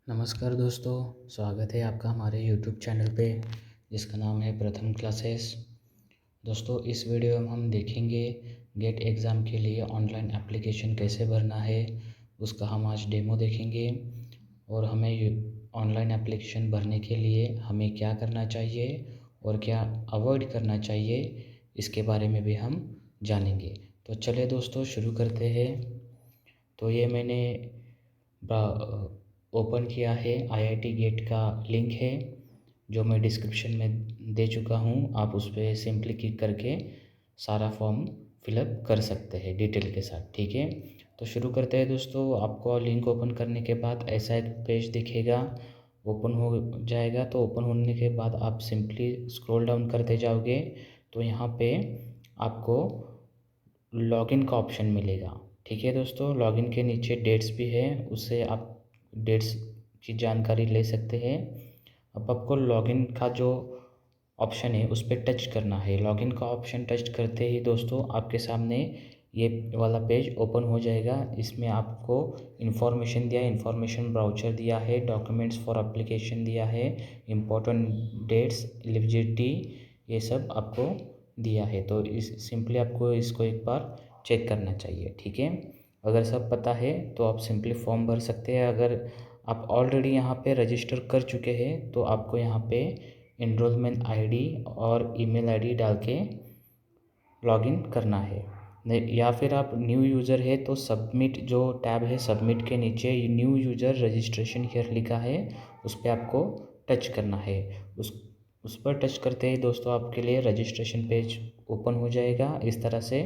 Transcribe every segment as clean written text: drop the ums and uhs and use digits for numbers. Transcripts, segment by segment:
नमस्कार दोस्तों, स्वागत है आपका हमारे यूट्यूब चैनल पे जिसका नाम है प्रथम क्लासेस। दोस्तों, इस वीडियो में हम देखेंगे गेट एग्ज़ाम के लिए ऑनलाइन एप्लीकेशन कैसे भरना है। उसका हम आज डेमो देखेंगे और हमें ऑनलाइन एप्लीकेशन भरने के लिए हमें क्या करना चाहिए और क्या अवॉइड करना चाहिए, इसके बारे में भी हम जानेंगे। तो चलिए दोस्तों, शुरू करते हैं। तो ये मैंने ओपन किया है, आईआईटी गेट का लिंक है जो मैं डिस्क्रिप्शन में दे चुका हूँ। आप उस पर सिंपली क्लिक करके सारा फॉर्म फिलअप कर सकते हैं डिटेल के साथ, ठीक है। तो शुरू करते हैं दोस्तों। आपको लिंक ओपन करने के बाद ऐसा एक पेज दिखेगा, ओपन हो जाएगा। तो ओपन होने के बाद आप सिंपली स्क्रॉल डाउन करते जाओगे तो यहाँ पे आपको लॉगिन का ऑप्शन मिलेगा, ठीक है दोस्तों। लॉगिन के नीचे डेट्स भी है, उससे आप डेट्स की जानकारी ले सकते हैं। अब आपको लॉगिन का जो ऑप्शन है उस पर टच करना है। लॉगिन का ऑप्शन टच करते ही दोस्तों आपके सामने ये वाला पेज ओपन हो जाएगा। इसमें आपको इन्फॉर्मेशन ब्राउचर दिया है, डॉक्यूमेंट्स फॉर एप्लीकेशन दिया है, इम्पोर्टेंट डेट्स, एलिजिबिलिटी, ये सब आपको दिया है। तो इस सिंपली आपको इसको एक बार चेक करना चाहिए, ठीक है। अगर सब पता है तो आप सिंपली फॉर्म भर सकते हैं। अगर आप ऑलरेडी यहाँ पे रजिस्टर कर चुके हैं तो आपको यहाँ पे एनरोलमेंट आईडी और ईमेल आईडी डाल के लॉगिन करना है। नहीं, या फिर आप न्यू यूज़र है तो सबमिट जो टैब है, सबमिट के नीचे न्यू यूज़र रजिस्ट्रेशन हियर लिखा है, उस पर आपको टच करना है। उस पर टच करते ही दोस्तों आपके लिए रजिस्ट्रेशन पेज ओपन हो जाएगा इस तरह से।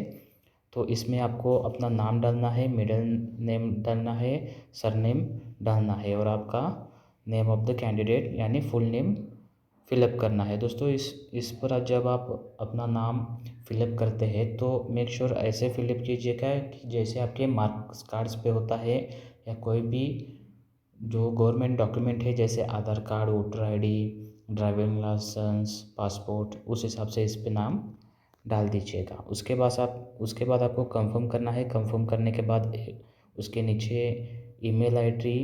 तो इसमें आपको अपना नाम डालना है, मिडिल नेम डालना है, सरनेम डालना है और आपका नेम ऑफ द कैंडिडेट यानी फुल नेम फिलअप करना है दोस्तों। इस पर जब आप अपना नाम फिलअप करते हैं तो मेक श्योर ऐसे फिलअप कीजिएगा कि जैसे आपके मार्क्स कार्ड्स पे होता है या कोई भी जो गवर्नमेंट डॉक्यूमेंट है, जैसे Aadhaar card, voter ID, driving licence, passport, उस हिसाब से इस पे नाम डाल दीजिएगा। उसके बाद आपको कंफर्म करना है। कंफर्म करने के बाद उसके नीचे email ID,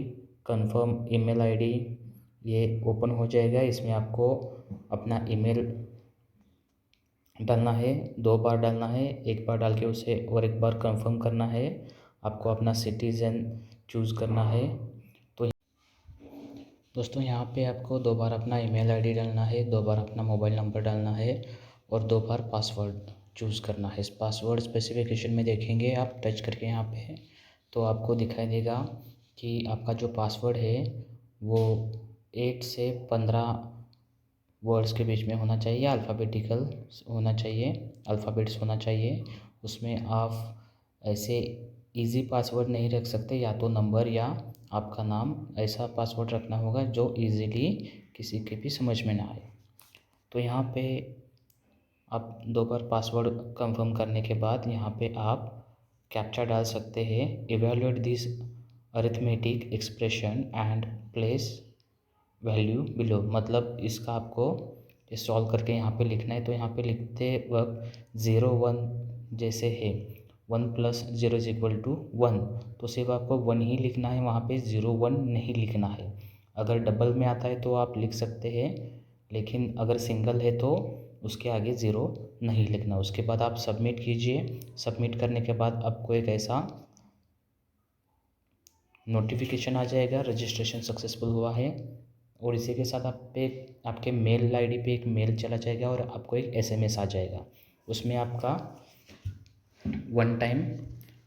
confirm email ID, ये ओपन हो जाएगा। इसमें आपको अपना ईमेल डालना है, 2 बार डालना है। एक बार डाल के उसे और एक बार कंफर्म करना है। आपको अपना सिटीज़न चूज़ करना है। तो दोस्तों यहाँ पे आपको 2 बार अपना ईमेल आईडी डालना है, 2 बार अपना मोबाइल नंबर डालना है और 2 बार पासवर्ड चूज़ करना है। इस पासवर्ड स्पेसिफिकेशन में देखेंगे आप टच करके यहाँ पे, तो आपको दिखाई देगा कि आपका जो पासवर्ड है वो 8 से 15 वर्ड्स के बीच में होना चाहिए, अल्फ़ाबेटिकल होना चाहिए, अल्फ़ाबेट्स होना चाहिए। उसमें आप ऐसे इजी पासवर्ड नहीं रख सकते, या तो नंबर या आपका नाम, ऐसा पासवर्ड रखना होगा जो इजीली किसी के भी समझ में ना आए। तो यहाँ पे आप 2 बार पासवर्ड कंफर्म करने के बाद यहाँ पे आप कैप्चा डाल सकते हैं। Evaluate this arithmetic expression and place value below, मतलब इसका आपको ये सॉल्व करके यहाँ पे लिखना है। तो यहाँ पे लिखते वक्त 0 1 जैसे है, 1 + 0 = 1, तो सिर्फ आपको 1 ही लिखना है, वहाँ पे 0 1 नहीं लिखना है। अगर डबल में आता है तो आप लिख सकते हैं, लेकिन अगर सिंगल है तो उसके आगे 0 नहीं लिखना। उसके बाद आप सबमिट कीजिए। सबमिट करने के बाद आपको एक ऐसा नोटिफिकेशन आ जाएगा, रजिस्ट्रेशन सक्सेसफुल हुआ है। और इसी के साथ आपके मेल आईडी पे एक मेल चला जाएगा और आपको एक एसएमएस आ जाएगा। उसमें आपका 1 टाइम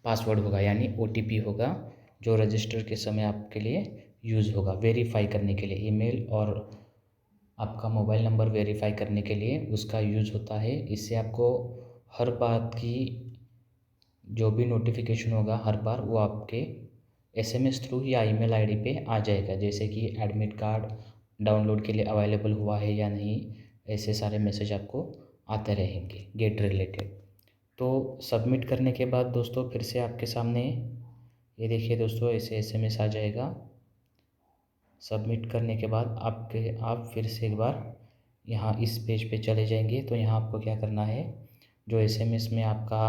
पासवर्ड होगा, यानी ओटीपी होगा, जो रजिस्टर के समय आपके लिए यूज़ होगा वेरीफाई करने के लिए। ईमेल और आपका मोबाइल नंबर वेरीफाई करने के लिए उसका यूज़ होता है। इससे आपको हर बात की जो भी नोटिफिकेशन होगा हर बार वो आपके एसएमएस थ्रू या ईमेल आईडी पे आ जाएगा, जैसे कि एडमिट कार्ड डाउनलोड के लिए अवेलेबल हुआ है या नहीं, ऐसे सारे मैसेज आपको आते रहेंगे गेट रिलेटेड। तो सबमिट करने के बाद दोस्तों फिर से आपके सामने ये देखिए दोस्तों, ऐसे एसएमएस आ जाएगा। सबमिट करने के बाद आप फिर से एक बार यहाँ इस पेज पे चले जाएंगे। तो यहाँ आपको क्या करना है, जो एसएमएस में आपका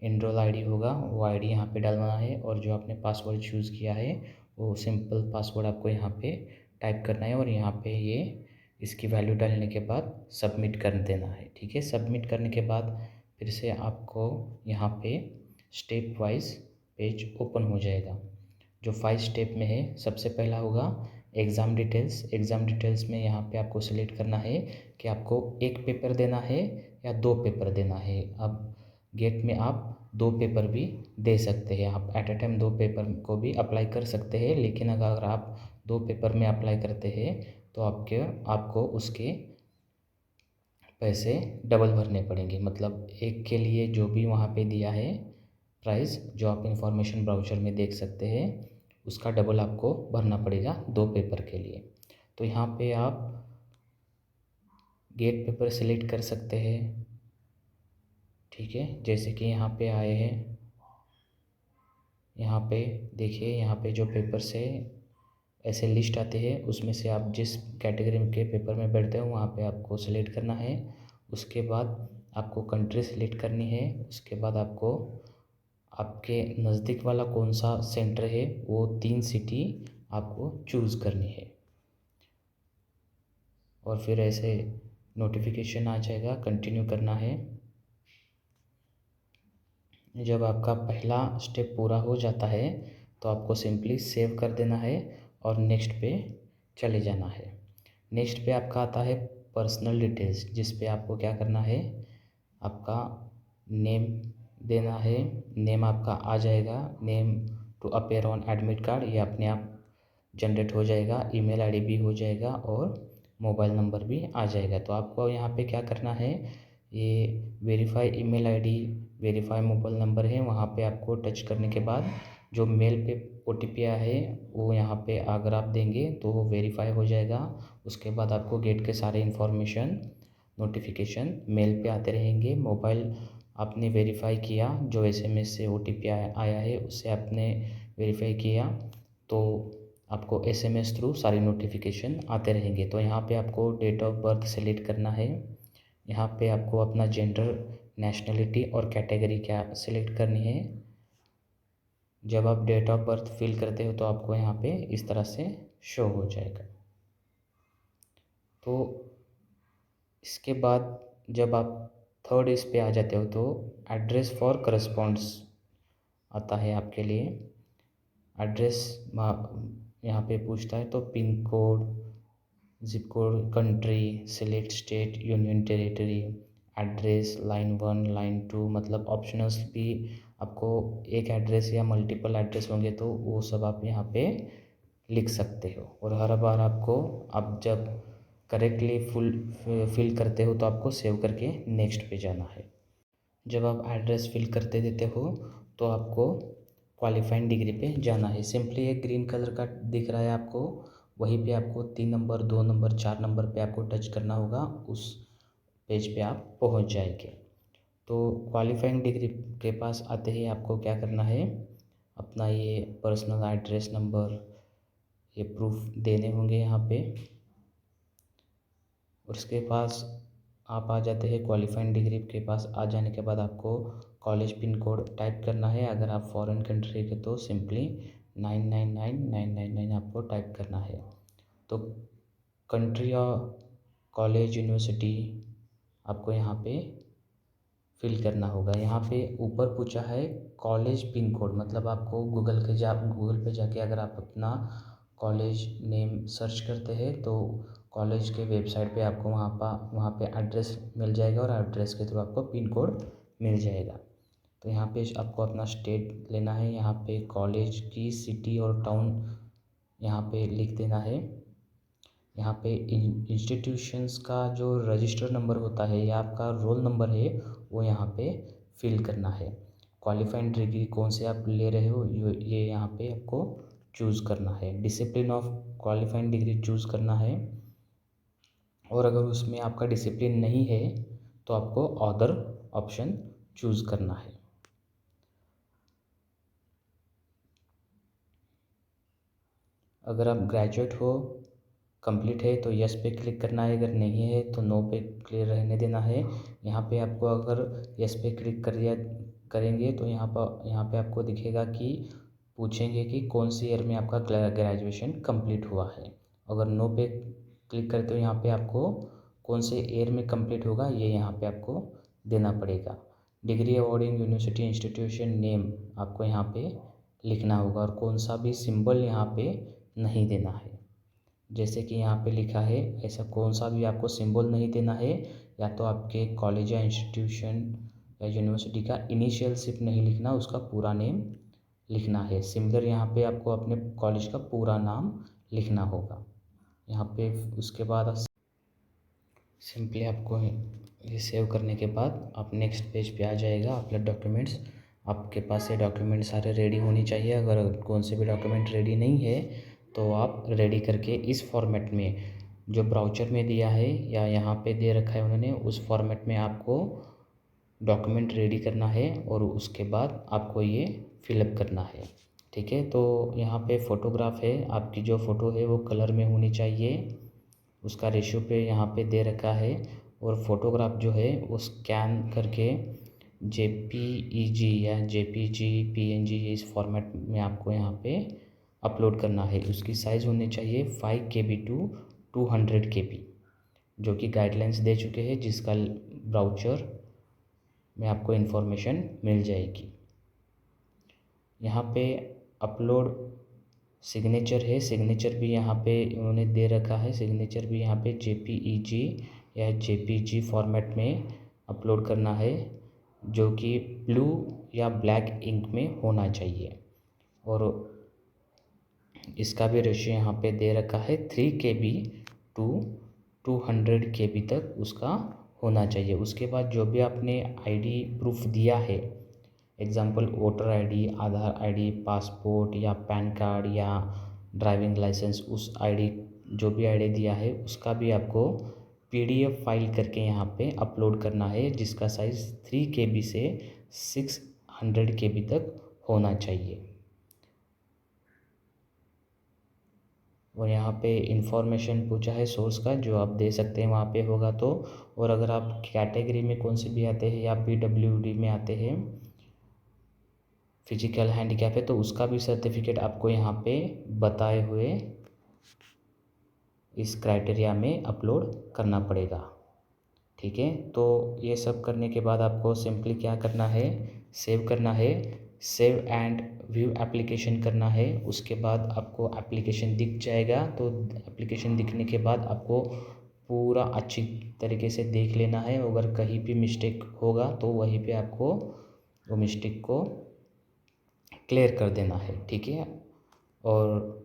एनरोल आईडी होगा वो आईडी यहाँ पे डालना है, और जो आपने पासवर्ड चूज़ किया है वो सिंपल पासवर्ड आपको यहाँ पे टाइप करना है और यहाँ पे ये इसकी वैल्यू डालने के बाद सबमिट कर देना है। ठीक है, सबमिट करने के बाद फिर से आपको यहाँ पे स्टेप वाइज पेज ओपन हो जाएगा जो 5 स्टेप में है। सबसे पहला होगा एग्ज़ाम डिटेल्स। एग्ज़ाम डिटेल्स में यहाँ पे आपको सेलेक्ट करना है कि आपको 1 पेपर देना है या 2 पेपर देना है। अब गेट में आप 2 पेपर भी दे सकते हैं, आप एट अ टाइम 2 पेपर को भी अप्लाई कर सकते हैं। लेकिन अगर आप 2 पेपर में अप्लाई करते हैं तो आपको उसके पैसे डबल भरने पड़ेंगे। मतलब एक के लिए जो भी वहाँ पे दिया है प्राइस, जो आप इंफॉर्मेशन ब्राउचर में देख सकते हैं, उसका डबल आपको भरना पड़ेगा 2 पेपर के लिए। तो यहाँ पे आप गेट पेपर सेलेक्ट कर सकते हैं। ठीक है, जैसे कि यहाँ पे आए हैं, यहाँ पे देखिए, यहाँ पे जो पेपर्स है ऐसे लिस्ट आते हैं, उसमें से आप जिस कैटेगरी के पेपर में बैठते हो वहाँ पे आपको सेलेक्ट करना है। उसके बाद आपको कंट्री सेलेक्ट करनी है। उसके बाद आपको आपके नज़दीक वाला कौन सा सेंटर है वो 3 सिटी आपको चूज़ करनी है। और फिर ऐसे नोटिफिकेशन आ जाएगा, कंटिन्यू करना है। जब आपका पहला स्टेप पूरा हो जाता है तो आपको सिंपली सेव कर देना है और नेक्स्ट पे चले जाना है। नेक्स्ट पे आपका आता है पर्सनल डिटेल्स, जिस पे आपको क्या करना है, आपका नेम देना है। नेम आपका आ जाएगा, name to appear on admit card, ये अपने आप जनरेट हो जाएगा। ईमेल आईडी भी हो जाएगा और मोबाइल नंबर भी आ जाएगा। तो आपको यहाँ पे क्या करना है, ये verify email ID, verify mobile number है, वहाँ पे आपको टच करने के बाद जो मेल पे OTP आया है वो यहाँ पे अगर आप देंगे तो वो वेरीफाई हो जाएगा। उसके बाद आपको गेट के सारे इन्फॉर्मेशन नोटिफिकेशन मेल पे आते रहेंगे। मोबाइल आपने वेरीफाई किया, जो SMS से OTP आया है उससे आपने वेरीफाई किया, तो आपको SMS थ्रू सारी नोटिफिकेशन आते रहेंगे। तो यहाँ पे आपको डेट ऑफ बर्थ सेलेक्ट करना है। यहाँ पे आपको अपना जेंडर, नेशनलिटी और कैटेगरी क्या सिलेक्ट करनी है। जब आप डेट ऑफ बर्थ फिल करते हो तो आपको यहाँ पे इस तरह से शो हो जाएगा। तो इसके बाद जब आप थर्ड इस पे आ जाते हो तो एड्रेस फॉर करस्पॉन्ड्स आता है आपके लिए। एड्रेस यहाँ पे पूछता है, तो pin code, zip code, country, select state, union territory, address, line 1, line 2, मतलब ऑप्शनल्स भी आपको एक एड्रेस या मल्टीपल एड्रेस होंगे तो वो सब आप यहाँ पे लिख सकते हो। और हर बार आपको, आप जब करेक्टली फुल फिल करते हो तो आपको सेव करके नेक्स्ट पे जाना है। जब आप एड्रेस फिल करते देते हो तो आपको क्वालिफाइंग डिग्री पे जाना है। सिंपली एक ग्रीन कलर का दिख रहा है आपको, वहीं पे आपको 3 नंबर, 2 नंबर, 4 नंबर पे आपको टच करना होगा, उस पेज पे आप पहुंच जाएंगे। तो क्वालिफाइंग डिग्री के पास आते ही आपको क्या करना है, अपना ये पर्सनल एड्रेस नंबर, ये प्रूफ देने होंगे यहाँ पे। और उसके पास आप आ जाते हैं, क्वालिफाइंग डिग्री के पास आ जाने के बाद आपको कॉलेज पिन कोड टाइप करना है। अगर आप फॉरेन कंट्री के तो सिंपली 999999 आपको टाइप करना है। तो कंट्री और कॉलेज, यूनिवर्सिटी आपको यहाँ पे फिल करना होगा। यहाँ पे ऊपर पूछा है कॉलेज पिन कोड, मतलब आपको गूगल पे जाके अगर आप अपना कॉलेज नेम सर्च करते हैं तो कॉलेज के वेबसाइट पे आपको वहाँ पे एड्रेस मिल जाएगा और एड्रेस के थ्रू आपको पिन कोड मिल जाएगा। तो यहाँ पे आपको अपना स्टेट लेना है, यहाँ पे कॉलेज की सिटी और टाउन यहाँ पे लिख देना है। यहाँ पे इंस्टीट्यूशंस का जो रजिस्टर नंबर होता है या आपका रोल नंबर है वो यहाँ पे फिल करना है। क्वालिफाइंग डिग्री कौन से आप ले रहे हो ये यहाँ पे आपको चूज़ करना है। Discipline of qualifying degree choose करना है, और अगर उसमें आपका डिसिप्लिन नहीं है तो आपको अदर ऑप्शन चूज़ करना है। अगर आप ग्रेजुएट हो, कंप्लीट है तो यस पे क्लिक करना है, अगर नहीं है तो नो पे क्लियर रहने देना है। यहाँ पे आपको अगर यस पे क्लिक कर दिया करेंगे तो यहाँ पे आपको दिखेगा कि पूछेंगे कि कौन सी ईयर में आपका ग्रेजुएशन कंप्लीट हुआ है। अगर नो पे क्लिक करते हो यहाँ पे आपको कौन से ईयर में कंप्लीट होगा ये यहाँ पे आपको देना पड़ेगा। Degree awarding university institution name आपको यहाँ पे लिखना होगा और कौन सा भी सिंबल यहाँ पे नहीं देना है। जैसे कि यहाँ पे लिखा है ऐसा कौन सा भी आपको सिंबल नहीं देना है, या तो आपके कॉलेज या इंस्टीट्यूशन या यूनिवर्सिटी का इनिशियल सिर्फ नहीं लिखना, उसका पूरा नेम लिखना है। सिमिलर यहाँ पे आपको अपने कॉलेज का पूरा नाम लिखना होगा यहाँ पे। उसके बाद सिंपली आपको ये सेव करने के बाद आप नेक्स्ट पेज पे आ जाएगा अपलोड डॉक्यूमेंट्स। आपके पास ये डॉक्यूमेंट सारे रेडी होनी चाहिए। अगर कौन से भी डॉक्यूमेंट रेडी नहीं है तो आप रेडी करके इस फॉर्मेट में जो ब्राउचर में दिया है या यहाँ पे दे रखा है उन्होंने, उस फॉर्मेट में आपको डॉक्यूमेंट रेडी करना है और उसके बाद आपको ये फिलअप करना है। ठीक है, तो यहाँ पे फ़ोटोग्राफ है, आपकी जो फ़ोटो है वो कलर में होनी चाहिए, उसका रेशियो पे यहाँ पे दे रखा है। और फोटोग्राफ जो है वो स्कैन करके JPEG या JPG PNG इस फॉर्मेट में आपको यहाँ पे अपलोड करना है। उसकी साइज़ होनी चाहिए 5 KB टू 200 KB, जो कि गाइडलाइंस दे चुके हैं, जिसका ब्राउचर में आपको इन्फॉर्मेशन मिल जाएगी। यहाँ पे अपलोड सिग्नेचर है, सिग्नेचर भी यहाँ पे उन्होंने दे रखा है। सिग्नेचर भी यहाँ पे JPEG या JPG फॉर्मेट में अपलोड करना है, जो कि ब्लू या ब्लैक इंक में होना चाहिए। और इसका भी रेशियो यहाँ पे दे रखा है 3 KB टू 200 KB तक उसका होना चाहिए। उसके बाद जो भी आपने ID प्रूफ दिया है, एग्ज़ाम्पल वोटर ID, आधार ID, पासपोर्ट या पैन कार्ड या ड्राइविंग लाइसेंस, उस ID जो भी ID दिया है उसका भी आपको PDF फाइल करके यहाँ पे अपलोड करना है, जिसका साइज़ 3 KB से 600 KB तक होना चाहिए। और यहाँ पे इंफॉर्मेशन पूछा है सोर्स का, जो आप दे सकते हैं वहाँ पे होगा तो। और अगर आप कैटेगरी में कौन से भी आते हैं या PWD में आते हैं, फिजिकल हैंडीकैप है, तो उसका भी सर्टिफिकेट आपको यहाँ पे बताए हुए इस क्राइटेरिया में अपलोड करना पड़ेगा। ठीक है, तो ये सब करने के बाद आपको सिंपली क्या करना है, सेव करना है, सेव एंड व्यू एप्लीकेशन करना है। उसके बाद आपको एप्लीकेशन दिख जाएगा। तो एप्लीकेशन दिखने के बाद आपको पूरा अच्छी तरीके से देख लेना है। अगर कहीं भी मिस्टेक होगा तो वहीं पे आपको वो मिस्टेक को क्लियर कर देना है। ठीक है, और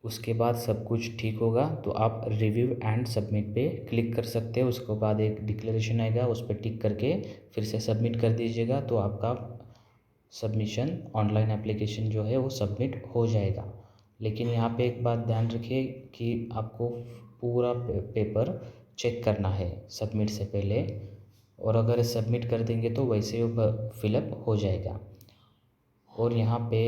उसके बाद सब कुछ ठीक होगा तो आप रिव्यू एंड सबमिट पे क्लिक कर सकते हो। उसके बाद एक डिक्लेरेशन आएगा, उस पर टिक करके फिर से सबमिट कर दीजिएगा, तो आपका सबमिशन ऑनलाइन एप्लीकेशन जो है वो सबमिट हो जाएगा। लेकिन यहाँ पे एक बात ध्यान रखिए कि आपको पूरा पेपर चेक करना है सबमिट से पहले, और अगर सबमिट कर देंगे तो वैसे वो फिलअप हो जाएगा। और यहाँ पे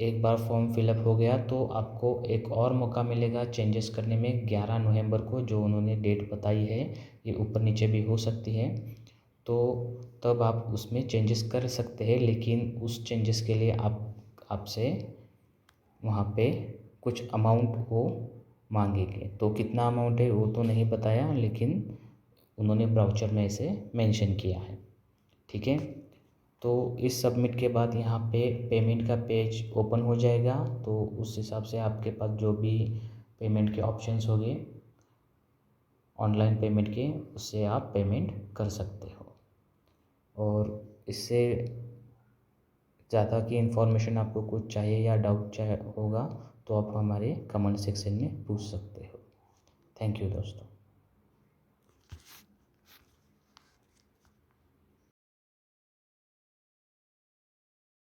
एक बार फॉर्म फिलअप हो गया तो आपको एक और मौका मिलेगा चेंजेस करने में 11 नवंबर को, जो उन्होंने डेट बताई है, ये ऊपर नीचे भी हो सकती है, तो तब आप उसमें चेंजेस कर सकते हैं। लेकिन उस चेंजेस के लिए आपसे वहाँ पे कुछ अमाउंट वो मांगेंगे। तो कितना अमाउंट है वो तो नहीं बताया, लेकिन उन्होंने ब्राउचर में इसे मेंशन किया है। ठीक है, तो इस सबमिट के बाद यहाँ पे पेमेंट का पेज ओपन हो जाएगा। तो उस हिसाब से आपके पास जो भी पेमेंट के ऑप्शंस होंगे ऑनलाइन पेमेंट के, उससे आप पेमेंट कर सकते हो। और इससे ज़्यादा की इन्फॉर्मेशन आपको कुछ चाहिए या डाउट चाहिए होगा तो आप हमारे कमेंट सेक्शन में पूछ सकते हो। थैंक यू दोस्तों।